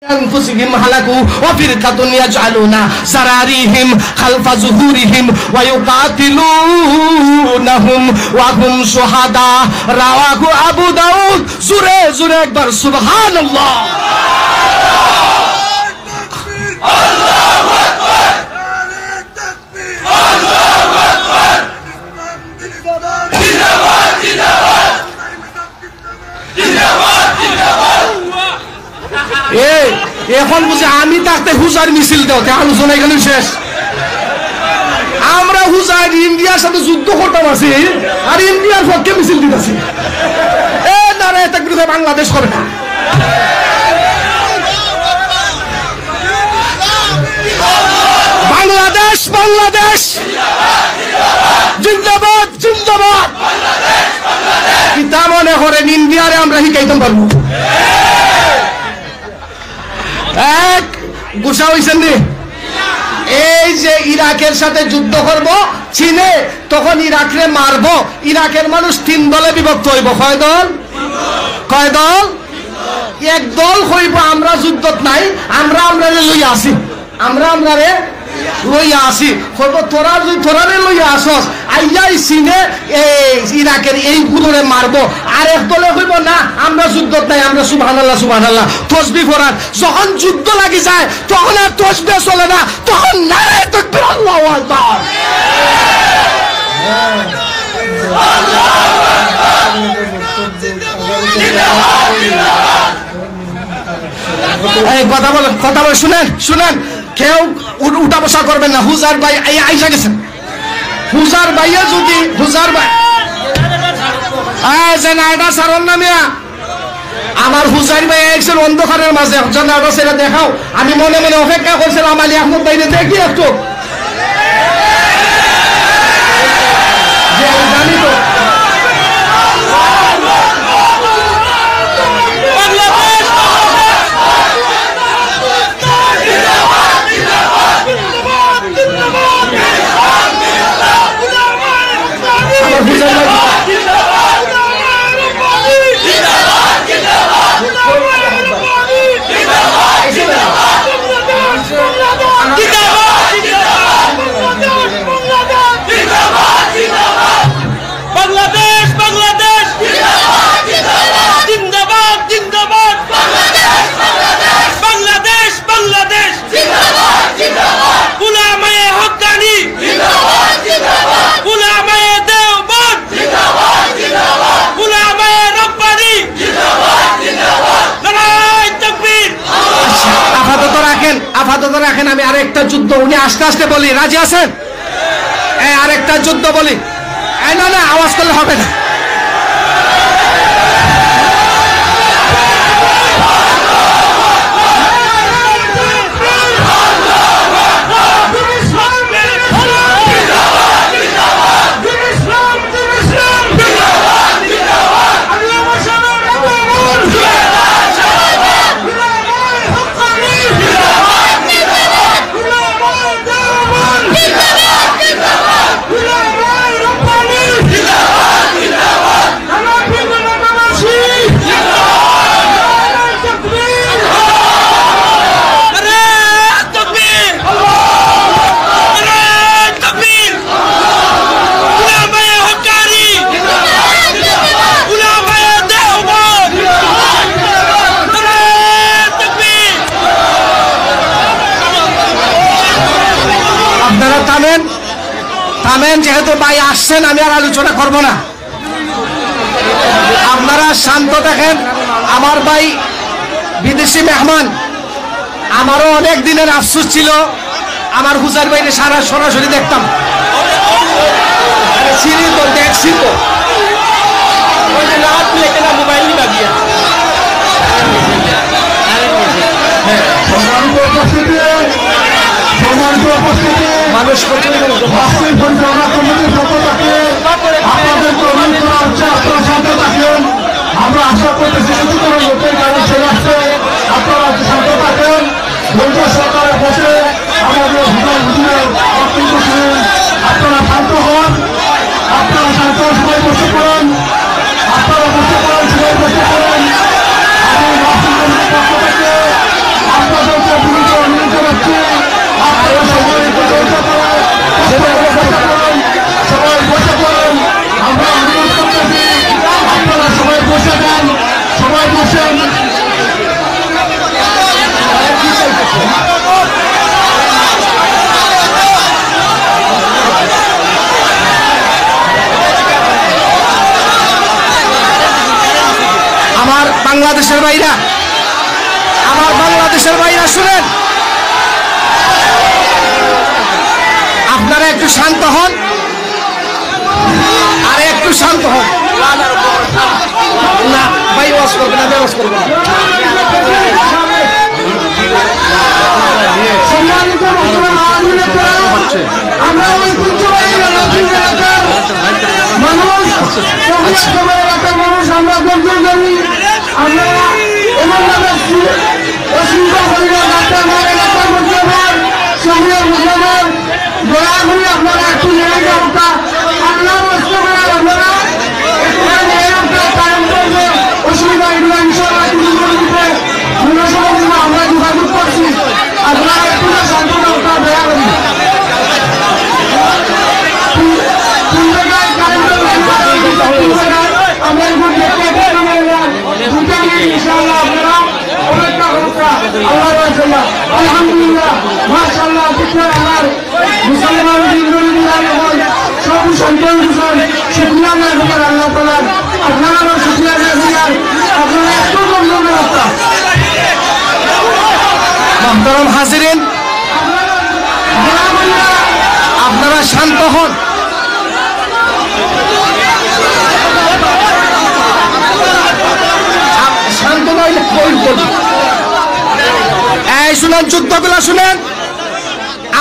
أنفسهم هلكوا وفرقة يجعلون سراريهم خلف ظهورهم ويقاتلونهم وهم شهداء رواه أبو داود زورة زورة أكبر سبحان الله এখন বুঝে আমি তাতে হুজার মিছিল দাও আলোচনা এখানে শেষ আমরা হুজার ইন্ডিয়ার সাথে যুদ্ধ করতাম আছি আর ইন্ডিয়ার পক্ষে মিছিল দিতেছি এ নারায়ে তাকবীর বাংলাদেশ হবে না বাংলাদেশ বাংলাদেশ জিন্দাবাদ জিন্দাবাদ কিতা মনে করেন ইন্ডিয়ারে আমরা শিখাইতাম পারবো এক গুছা হইছেন নি এই যে ইরাকের সাথে যুদ্ধ করব চীনে তখন ইরাকরে মারব ইরাকের মানুষ তিন দলে বিভক্ত হইব কয় দল এক দল হইব আমরা যুদ্ধত নাই আমরা লইয়া আসি আমরারে লইয়া আসি হইব তোরারে লইয়া আসস আইয়াই চীনে এই ইরাকের এই গুলোরে মারব আর এক দলে হইব না আমরা যুদ্ধত নাই আমরা সুবহানাল্লাহ সুবহানাল্লাহ তাসবিহ করার যখন যুদ্ধ লাগি যায় তখন আর তাসবিহ চলে না তখন নারায়ে তাকবীর আল্লাহু আকবার এই কথা বল শুনেন কেউ উঠা বসা করবেন না হুজার ভাই আইসা গেছেন হুজার ভাইয়া যদি হুজার ভাই এটা সারন নামিয়া আমার হুজার ভাই একজন অন্ধকারের মাঝে জানাটা সেটা দেখাও আমি মনে মনে অপেক্ষা করছিলাম আলী আহমদ ভাইরে দেখি একটু জানি তো রাখেন আমি আরেকটা যুদ্ধ উনি আস্তে আস্তে বলি রাজি আছেন আরেকটা যুদ্ধ বলি না আওয়াজ করলে হবে না থামেন যেহেতু ভাই আসছেন আমি আর আলোচনা করব না আপনারা শান্ত থাকেন আমার ভাই বিদেশি মেহমান আমারও অনেক দিনের আফসোস ছিল আমার হুজার ভাইকে সরাসরি দেখতাম দেখছি তো মোবাইল লাগিয়ে মানুষ আমরা আশা করতেছি লোকের গাড়ি চলে আসছে আপনারা শান্ত থাকেন সরকারের বসে আমাদের আপনারা শান্ত হন আপনারা শান্ত সবাই বসে পড়েন আপনারা বসে পড়েন সবাই বসে পড়েন আমি বাংলাদেশের ভাইরা, আমার বাংলাদেশের ভাইরা শুনেন, আপনারা একটু শান্ত হন, আরে একটু শান্ত হন। না ভাই, ওয়াজ করবে না, ওয়াজ করবে না। আমরা মানুষ আমরা গর্জন করি, আমরা এমনভাবে অসুবিধা করি না। ডাক্তার মারে ডাক্তার মুসলমান, শরীর মুসলমান, দয়া করি আপনারা একটু নেমে যান। আল্লাহ কষ্ট করে আপনারা কারণ করবে অসুবিধা এগুলো ইনশাল্লাহ দূর করে দিতে আমরা যোগাযোগ করছি। আপনারা একটু শান্ত দয়া করি। আলহামদুলিল্লাহ, মাশাআল্লাহ, আমার মুসলমান সব সন্তান শুক্রিয়া আল্লাহ তাআলা, আপনারা শুক্রিয়া আপনারা একটু মুহতারাম হাজিরিন, আপনারা শান্ত হন। শান্ত নইলে কই করব। এই শুনেন, যুদ্ধগুলা শুনেন,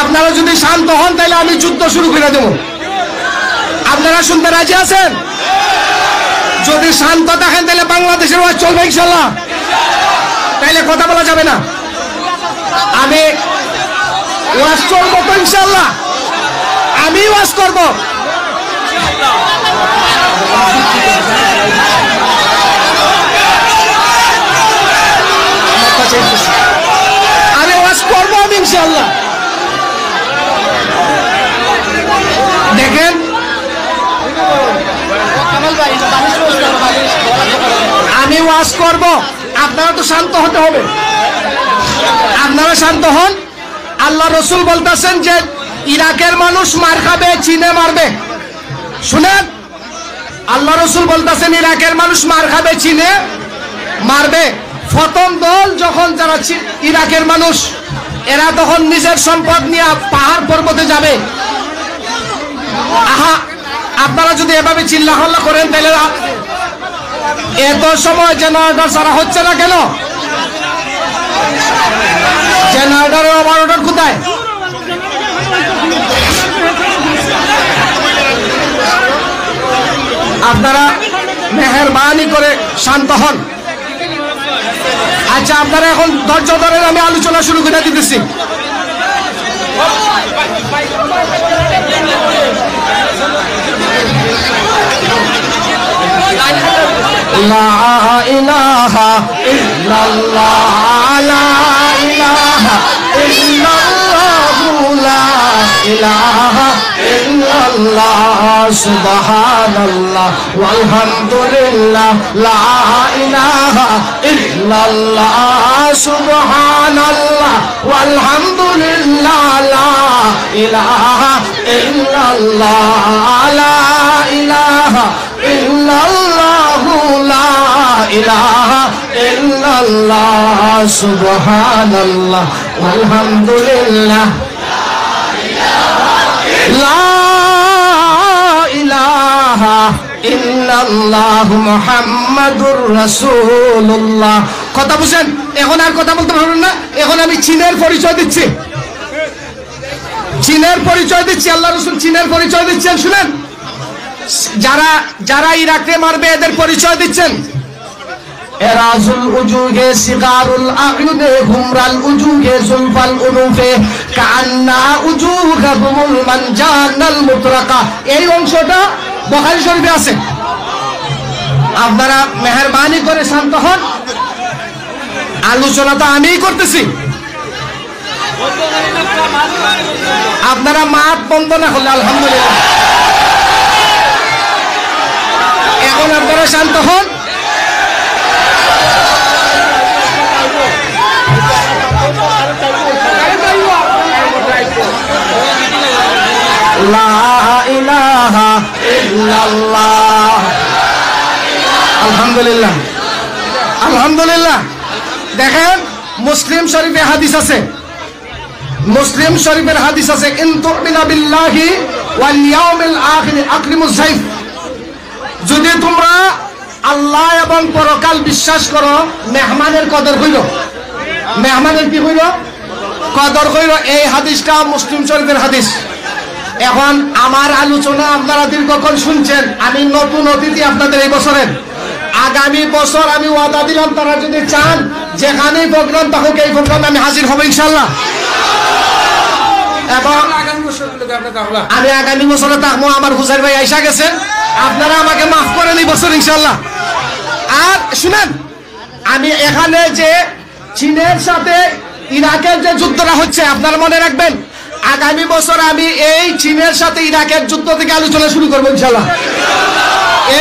আপনারা যদি শান্ত হন তাহলে আমি যুদ্ধ শুরু করে দেব। আপনারা শুনতে রাজি আছেন? যদি শান্ত থাকেন তাহলে বাংলাদেশের ওয়াজ চলবে ইনশাল্লাহ, তাইলে কথা বলা যাবে না। আমি ওয়াজ করবো তো ইনশাল্লাহ, আমি ওয়াজ করব। আমি ওয়াজ করবো আমি ইনশাল্লাহ। দেখেন, আমি ওয়াজ করব, আপনারা তো শান্ত হতে হবে। আপনারা শান্ত হন। আল্লাহ রসুল বলতেছেন যে ইরাকের মানুষ মার খাবে, চীনে মারবে। শুনেন, আল্লাহ রসুল বলতেছেন ইরাকের মানুষ মার খাবে, চীনে মারবে। প্রথম দল যখন যারা ইরাকের মানুষ, এরা তখন নিজের সম্পদ নিয়ে পাহাড় পর্বতে যাবে। আহা, আপনারা যদি এভাবে চিল্লাহল্লা করেন তাহলে এত সময় জেনারেটর ছাড়া হচ্ছে না কেন? জেনারেটরের অপারেটর কোথায়? আপনারা মেহেরবানি করে শান্ত হন। আচ্ছা, আপনারা এখন ধৈর্য ধরেন, আমি আলোচনা শুরু করে দিতেছি। লা ইলাহা ইল্লাল্লাহ, লা ইলাহা ইল্লাল্লাহ, লা ইলাহা ইল্লাল্লাহ, সুবহানাল্লাহ ওয়ালহামদুলিল্লাহ, লা ইলাহা ইল্লাল্লাহ, সুবহানাল্লাহ ওয়ালহামদুলিল্লাহ, লা ইলাহা ইল্লাল্লাহ, লা ইলাহা ইল্লাল্লাহ, লা ইলাহা ইল্লাল্লাহ, সুবহানাল্লাহ ওয়ালহামদুলিল্লাহ, লা ইলাহা ইল্লাল্লাহ, মুহাম্মাদুর রাসূলুল্লাহ। কথা বুঝেন? এখন আর কথা বলতে পারবেন না। এখন আমি চীনের পরিচয় দিচ্ছি, চীনের পরিচয় দিচ্ছি। আল্লাহ রাসূল চীনের পরিচয় দিচ্ছেন, শুনেন। যারা যারা ইরাকে মারবে এদের পরিচয় দিচ্ছেন। এরাজুল উজুহে, সিগারুল আয়ুনে, হুমরাল উজুহে, জুলফাল উনুফে, কান্না উজুহাহুমুল মানজানাল মুতরাকা। এই অংশটা বুখারী শরীফে আছে। আপনারা মেহেরবানি করে শান্ত হন। আলোচনা তো আমিই করতেছি, আপনারা মাত বন্ধ না করলে আলহামদুলিল্লাহ। এখন আপনারা শান্ত হন। লা ইলাহা ইল্লাল্লাহ, আলহামদুলিল্লাহ, আলহামদুলিল্লাহ। আলহামদুলিল্লাহ। দেখেন মুসলিম শরীফে হাদিস আছে, মুসলিম শরীফের হাদিস আছে, ইন তুমিনা বিল্লাহি ওয়াল ইয়াউমিল আখির আকরিমুজ যাইফ। যদি তোমরা আল্লাহ এবং পরকাল বিশ্বাস করো, মেহমানের কদর কইরো। মেহমানের কি কইরো? কদর কইরো। এই হাদিসটা মুসলিম শরীফের হাদিস। এখন আমার আলোচনা আপনারা দীর্ঘক্ষণ শুনছেন, আমি নতুন অতিথি আপনাদের এই বছরের। আগামী বছর আমি ওয়াদা দিলাম, তারা যদি চান যেখানেই প্রোগ্রাম থাকুক এই প্রোগ্রামে আমি হাজির হব ইনশাল্লাহ। এবং আমি আগামী বছরে থাকবো। আমার হুসাইন ভাই আইসা গেছেন, আপনারা আমাকে মাফ করেন এই বছর ইনশাল্লাহ। আর শুনেন, আমি এখানে যে চীনের সাথে ইরাকের যে যুদ্ধটা হচ্ছে আপনারা মনে রাখবেন, আগামী বছর আমি এই চীনের সাথে ইরাকের যুদ্ধ থেকে আলোচনা শুরু করবো ইনশাল্লাহ।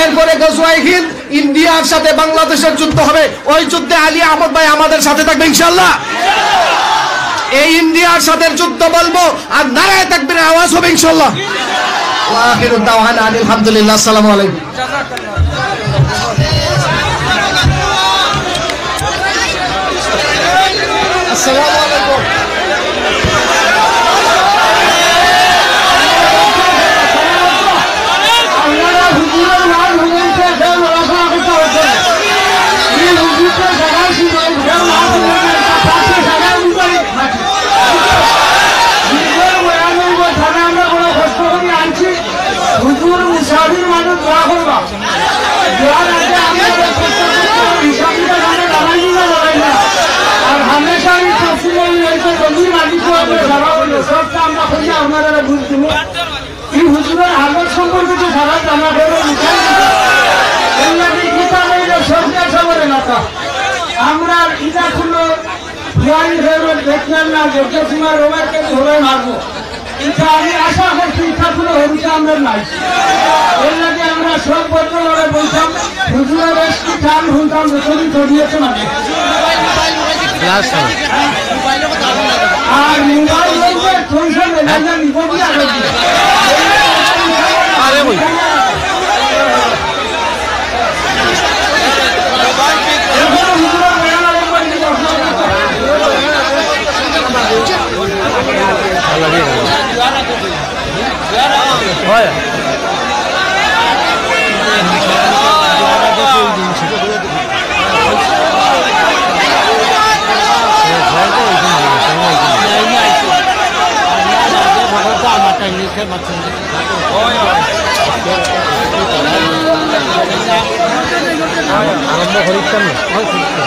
এরপরে গজওয়ায়ে হিন্দ, ইন্ডিয়ার সাথে বাংলাদেশের যুদ্ধ হবে, ওই যুদ্ধে আলী আহমদ ভাই আমাদের সাথে থাকবে ইনশাল্লাহ। এই ইন্ডিয়ার সাথে যুদ্ধ বলবো আর নারায়ে তাকবীরের আওয়াজ হবে ইনশাল্লাহ। ওয়া আখিরু দাওয়ানা আলহামদুলিল্লাহ। আসসালামু আলাইকুম। আসসালামু আলাইকুম। আমরা ইটা খুলো দেখলাম না সীমার রোমারকে ধরে মারবো, কিন্তু আমি আশা করছি ইচ্ছাগুলো হরিতে আমরা নাই। এর লাগে আমরা সব বদলে বলতাম হুজুরের একটি গান শুনতাম, যতদিন ছড়িয়েছে মানে। আর মোবাইল আরম্ভ করিতাম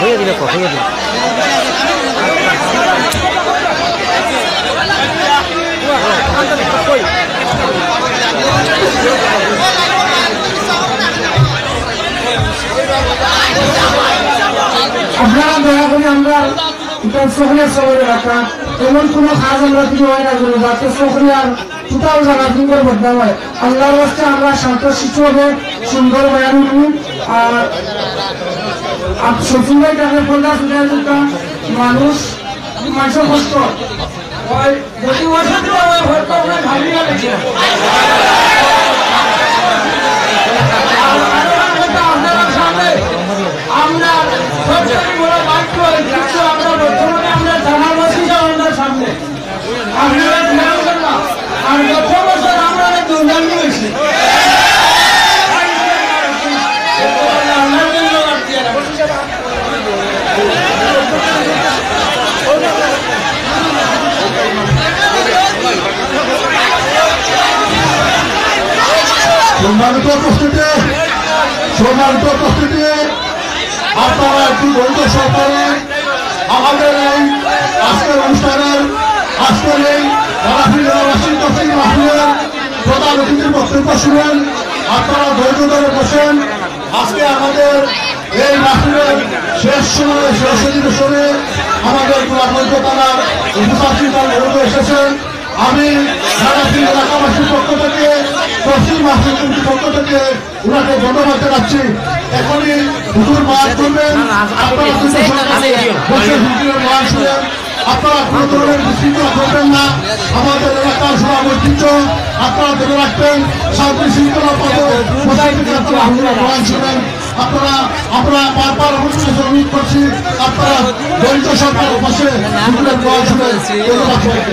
হয়ে দিলে হয়ে দিল। আপনারা দয়া করে আমরা সহরিয়া সবরে রাখা এমন কোনো কাজ আমরা কিছু হয় না করবো যাতে সহরিয়ার টোটাল জায়গা সুন্দর বদনাম হয়। আল্লাহর রাস্তে আমরা শান্ত শিশু হবে, সুন্দর বয়ান করুন। আর সবসময় তাকে বলতে মানুষ মানুষের কষ্ট যদি অশান্তি হয় হয়তো আমরা ভাবিয়া লেগে আমরা সবচেয়ে বড় বাক্য আমরা বর্তমানে আমরা জানাবাসী আমাদের সামনে আপনারা ধ্যান করলাম। আর গত বছর আমরা দুর্দান্ত হয়েছি, সম্মানিত উপস্থিতি, আপনারা একটু বৈধ সরকারে আমাদের এই আজকের অনুষ্ঠানের আজকের এই মাহফিলের প্রধান অতিথির বক্তব্য শুনেন। আপনারা ধৈর্য ধরে বসেন। আজকে আমাদের এই মাহফিলের শেষ সময়ে শেষ অধিবেশনে আমাদের গোলাপগঞ্জ থানার উপস্থিত এসেছেন। আমি এলাকাবাসীর পক্ষ থেকে পশ্চিম মাহফিল কমিটির পক্ষ থেকে ওনাকে ধন্যবাদ জানাচ্ছি। এখনই হুজুর মাছ করবেন, আপনারা বসে হুজুরের মাছ শুনেন। আপনারা কোনো ধরনের বিশৃঙ্খলা করবেন না। আমাদের এলাকার সব ঐতিহ্য আপনারা ধরে রাখবেন, শান্তি শৃঙ্খলা বয়ান শুনেন। আপনারা বারবার অনুরোধ করছি, আপনারা দলিত সরকার বসে বয়ান শুনেন। ধন্যবাদ সবাইকে।